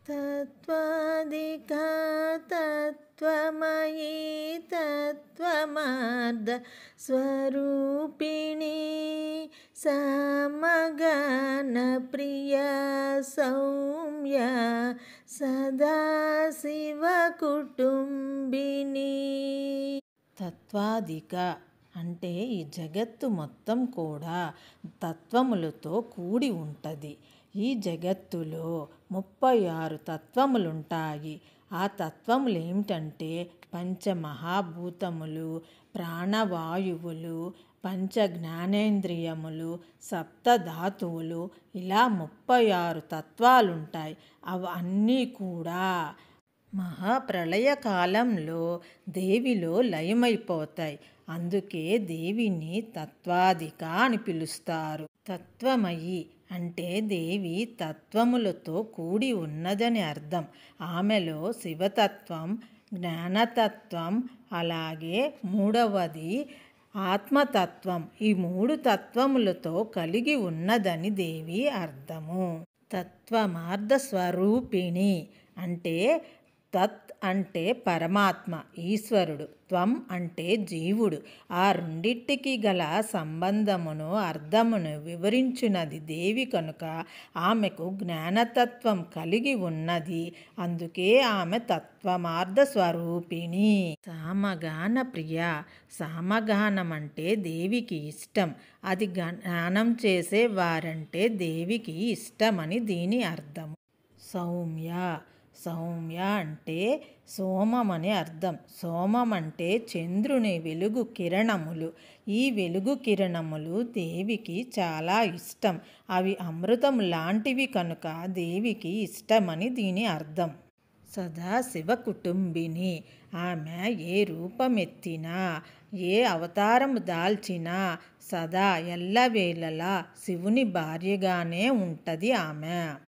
తత్వాదికా తత్వమయీ తత్వమార్ధ స్వరూపిణి సమగాన ప్రియ సౌమ్య సదాశివ కుటుంబిని. తత్వాదిక అంటే ఈ జగత్తు మొత్తం కూడా తత్వములతో కూడి ఉంటుంది. ఈ జగత్తులో 36 తత్వములుంటాయి. ఆ తత్వములు ఏమిటంటే పంచమహాభూతములు, ప్రాణవాయువులు, పంచ జ్ఞానేంద్రియములు, సప్తధాతువులు, ఇలా 36 తత్వాలుంటాయి. అవన్నీ కూడా మహాప్రళయ కాలంలో దేవిలో లయమైపోతాయి. అందుకే దేవిని తత్వాదిక అని పిలుస్తారు. తత్వమయి అంటే దేవి తత్వములతో కూడి ఉన్నదని అర్థం. ఆమెలో శివతత్వం, జ్ఞానతత్వం, అలాగే మూడవది ఆత్మతత్వం, ఈ 3 తత్వములతో కలిగి ఉన్నదని దేవి అర్థము. తత్వమార్ధ స్వరూపిణి అంటే తత్ అంటే పరమాత్మ, ఈశ్వరుడు, త్వం అంటే జీవుడు. ఆ రెండింటికి గల సంబంధమును, అర్థమును వివరించినది దేవి కనుక ఆమెకు జ్ఞానతత్వం కలిగి ఉన్నది. అందుకే ఆమె తత్వమార్ధ స్వరూపిణి. సామగాన ప్రియ, సామగానం అంటే దేవికి ఇష్టం. అది గానం చేసే వారంటే దేవికి ఇష్టమని దీని అర్థం. సౌమ్య, సౌమ్య అంటే సోమం అని అర్థం. సోమం అంటే చంద్రుని వెలుగు కిరణములు. ఈ వెలుగు కిరణములు దేవికి చాలా ఇష్టం. అవి అమృతం లాంటివి కనుక దేవికి ఇష్టమని దీని అర్థం. సదాశివ కుటుంబిని, ఆమె ఏ రూపమెత్తినా, ఏ అవతారము దాల్చినా సదా ఎల్లవేళలా శివుని భార్యగానే ఉంటుంది ఆమె.